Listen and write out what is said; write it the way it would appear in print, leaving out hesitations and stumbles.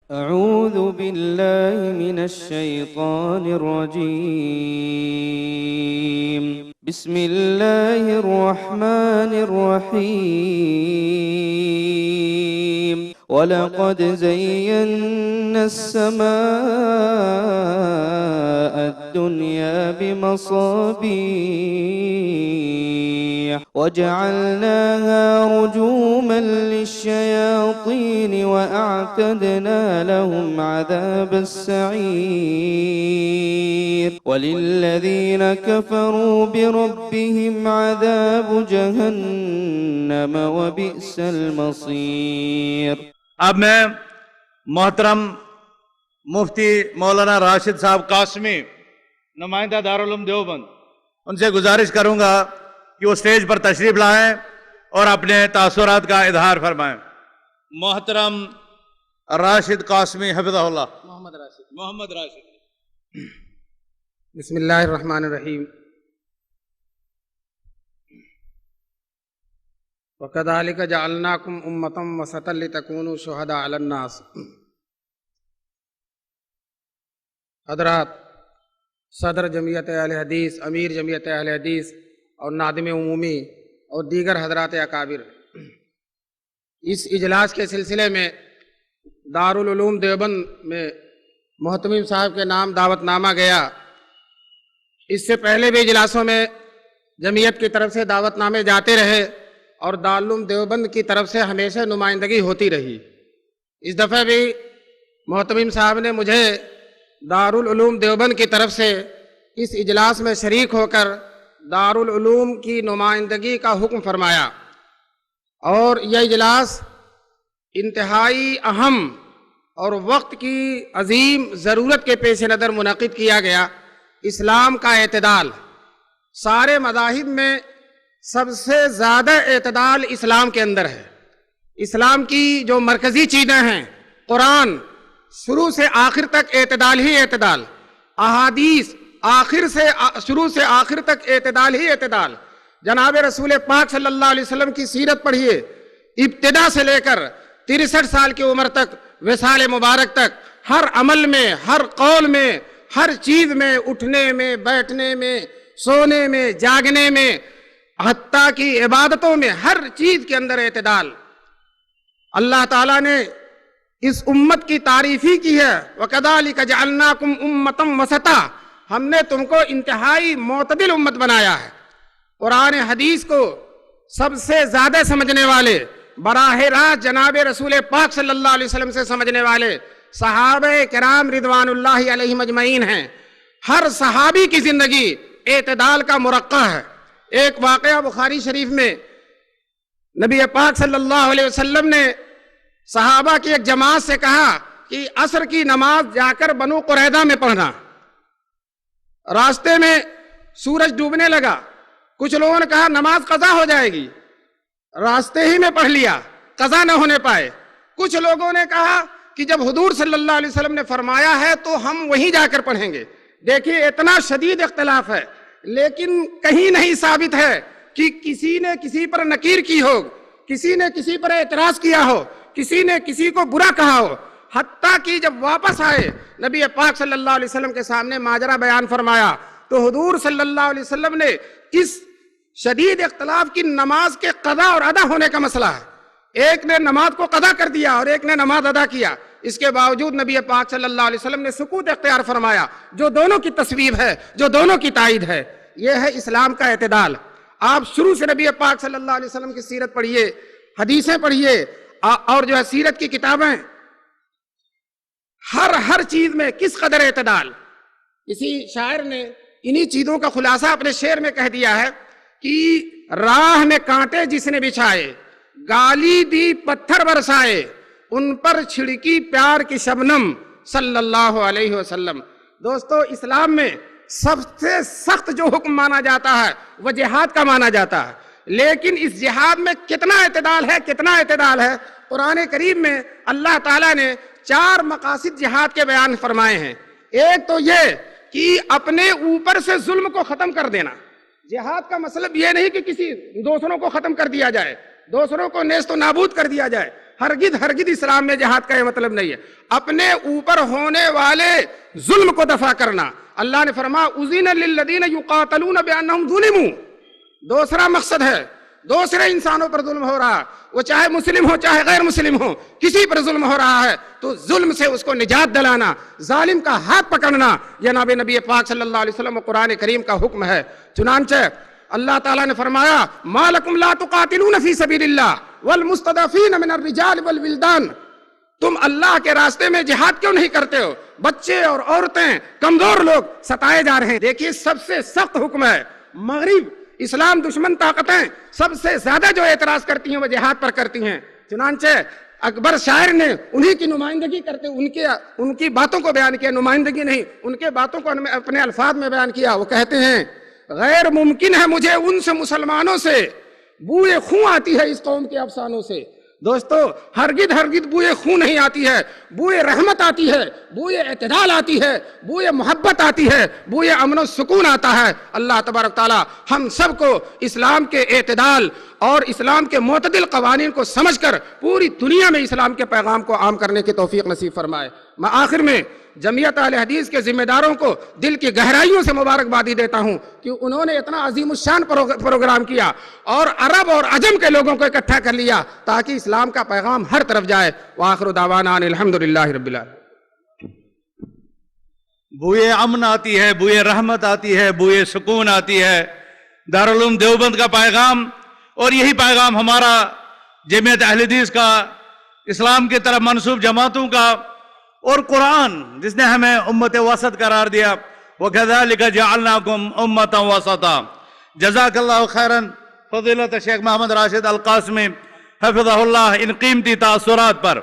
أعوذ بالله من الشيطان الرجيم. بسم الله الرحمن الرحيم. ولقد زينا السماء الدنيا بمصابيح وجعلناها رجوما للشياطين وأعتدنا لهم عذاب السعير. وللذين كفروا بربهم عذاب جهنم وبئس المصير. اب میں محترم مفتی مولانا راشد صاحب قاسمی نمائندہ دارالعلوم دیوبند ان سے گزارش کروں گا کہ وہ اسٹیج پر تشریف لائیں اور اپنے تاثرات کا اظہار فرمائیں. محترم راشد قاسمی حفظہ اللہ. محمد راشد. بسم اللہ الرحمن الرحیم. وَكَذَلِكَ جَعَلْنَاكُمْ أُمَّةً وَسَطًا لِتَكُونُوا شُهَدَاءَ عَلَى النَّاسِ. حضرات صدر جمعیت اہل حدیث، امیر جمعیت اہل حدیث اور نادم عمومی اور دیگر حضرات اکابر، اس اجلاس کے سلسلے میں دارالعلوم دیوبند میں محتمم صاحب کے نام دعوت نامہ گیا. اس سے پہلے بھی اجلاسوں میں جمعیت کی طرف سے دعوت نامے جاتے رہے اور دارالعلوم دیوبند کی طرف سے ہمیشہ نمائندگی ہوتی رہی. اس دفعہ بھی محتمم صاحب نے مجھے دارالعلوم دیوبند کی طرف سے اس اجلاس میں شریک ہو کر دارالعلوم کی نمائندگی کا حکم فرمایا، اور یہ اجلاس انتہائی اہم اور وقت کی عظیم ضرورت کے پیش نظر منعقد کیا گیا. اسلام کا اعتدال، سارے مذاہب میں سب سے زیادہ اعتدال اسلام کے اندر ہے. اسلام کی جو مرکزی چیزیں ہیں، قرآن شروع سے آخر تک اعتدال ہی اعتدال، احادیث شروع سے آخر تک اعتدال ہی اعتدال. جناب رسول پاک صلی اللہ علیہ وسلم کی سیرت پڑھیے، ابتدا سے لے کر 63 سال کی عمر تک، وصال مبارک تک، ہر عمل میں، ہر قول میں، ہر چیز میں، اٹھنے میں، بیٹھنے میں، سونے میں، جاگنے میں، حتیٰ کی عبادتوں میں، ہر چیز کے اندر اعتدال. اللہ تعالیٰ نے اس امت کی تعریف ہی کی ہے، وَكَذَلِكَ جَعَلْنَاكُمْ أُمَّةً وَسَطًا. ہم نے تم کو انتہائی معتدل امت بنایا ہے. قرآن حدیث کو سب سے زیادہ سمجھنے والے، براہ راست جناب رسول پاک صلی اللہ علیہ وسلم سے سمجھنے والے صحابہ کرام رضوان اللہ علیہم اجمعین ہیں. ہر صحابی کی زندگی اعتدال کا مرقع ہے. ایک واقعہ بخاری شریف میں نبی پاک صلی اللہ علیہ وسلم نے صحابہ کی ایک جماعت سے کہا کہ عصر کی نماز جا کر بنو قریظہ میں پڑھنا. راستے میں سورج ڈوبنے لگا. کچھ لوگوں نے کہا نماز قضا ہو جائے گی، راستے ہی میں پڑھ لیا، قضا نہ ہونے پائے. کچھ لوگوں نے کہا کہ جب حضور صلی اللہ علیہ وسلم نے فرمایا ہے تو ہم وہیں جا کر پڑھیں گے. دیکھیے اتنا شدید اختلاف ہے، لیکن کہیں نہیں ثابت ہے کہ کسی نے کسی پر نکیر کی ہو، کسی نے کسی پر اعتراض کیا ہو، کسی نے کسی کو برا کہا ہو. حتیٰ کہ جب واپس آئے نبی پاک صلی اللہ علیہ وسلم کے سامنے ماجرا بیان فرمایا تو حضور صلی اللہ علیہ وسلم نے اس شدید اختلاف کی نماز کے قضا اور ادا ہونے کا مسئلہ ہے. ایک نے نماز کو قضا کر دیا اور ایک نے نماز ادا کیا، اس کے باوجود نبی پاک صلی اللہ علیہ وسلم نے سکوت اختیار فرمایا، جو دونوں کی تصویب ہے، جو دونوں کی تائید ہے. یہ ہے اسلام کا اعتدال. آپ شروع سے نبی پاک صلی اللہ علیہ وسلم کی سیرت پڑھیے، حدیثیں پڑھیے اور جو ہے سیرت کی کتابیں، ہر چیز میں کس قدر اعتدال. اسی شاعر نے انہی چیزوں کا خلاصہ اپنے شعر میں کہہ دیا ہے کہ راہ میں کانٹے جس نے بچھائے، گالی دی پتھر برسائے، ان پر چھڑکی پیار کی شبنم صلی اللہ علیہ وسلم. دوستو اسلام میں سب سے سخت جو حکم مانا جاتا ہے وہ جہاد کا مانا جاتا ہے، لیکن اس جہاد میں کتنا اعتدال ہے، کتنا اعتدال ہے. قرآن کریم میں اللہ تعالیٰ نے 4 مقاصد جہاد کے بیان فرمائے ہیں. ایک تو یہ کہ اپنے اوپر سے ظلم کو ختم کر دینا. جہاد کا مطلب یہ نہیں کہ کسی دوسروں کو ختم کر دیا جائے، دوسروں کو نیست و نابود کر دیا جائے، ہرگز ہرگز اسلام میں جہاد کا یہ مطلب نہیں ہے اپنے اوپر ہونے والے ظلم کو دفع کرنا. اللہ نے فرمایا اذن للذین یقاتلون بانہم ظلموا. دوسرا مقصد ہے دوسرے انسانوں پر ظلم ہو رہا, وہ چاہے مسلم ہو چاہے غیر مسلم ہو, کسی پر ظلم ہو رہا ہے تو ظلم سے اس کو نجات دلانا, ظالم کا ہاتھ پکڑنا, یہ نبی پاک صلی اللہ علیہ وسلم و قرآن کریم کا حکم ہے. چنانچہ اللہ تعالیٰ نے فرمایا ما لکم لا تقاتلون فی سبیل اللہ والمستضعفین من الرجال والولدان. تم اللہ کے راستے میں جہاد کیوں نہیں کرتے ہو؟ بچے اور عورتیں کمزور لوگ ستائے جا رہے ہیں. دیکھیے سب سے سخت حکم ہے. مغرب اسلام دشمن طاقتیں سب سے زیادہ جو اعتراض کرتی ہیں وہ جہاد پر کرتی ہیں. چنانچہ اکبر شاعر نے انہی کی نمائندگی کرتے ان کی باتوں کو بیان کیا, نمائندگی نہیں, ان کے باتوں کو اپنے الفاظ میں بیان کیا. وہ کہتے ہیں غیر ممکن ہے مجھے ان سے مسلمانوں سے بوئے خون آتی ہے اس قوم کے افسانوں سے. دوستو ہرگز ہرگز بوئے خون نہیں آتی ہے, بوئے رحمت آتی ہے, بوئے اعتدال آتی ہے, بوئے محبت آتی ہے, بوئے امن و سکون آتا ہے. اللہ تبارک تعالی ہم سب کو اسلام کے اعتدال اور اسلام کے معتدل قوانین کو سمجھ کر پوری دنیا میں اسلام کے پیغام کو عام کرنے کی توفیق نصیب فرمائے. میں آخر میں جمعیت اہل حدیث کے ذمہ داروں کو دل کی گہرائیوں سے مبارکبادی دیتا ہوں کہ انہوں نے اتنا عظیم الشان پروگرام کیا اور عرب اور عجم کے لوگوں کو اکٹھا کر لیا تاکہ اسلام کا پیغام ہر طرف جائے. وآخر دعوانا ان الحمدللہ رب العالمین. بوئے امن آتی ہے, بوئے رحمت آتی ہے, بوئے سکون آتی ہے. دارالعلوم دیوبند کا پیغام اور یہی پیغام ہمارا جمعیت اہل حدیث کا, اسلام کی طرف منسوب جماعتوں کا, اور قرآن جس نے ہمیں امت وسط قرار دیا. وَكَذَلِكَ جَعَلْنَاكُمْ أُمَّةً وَسَطًا. جزاک اللہ خیراً فضیلت شیخ محمد راشد القاسمی حفظہ اللہ ان قیمتی تاثرات پر.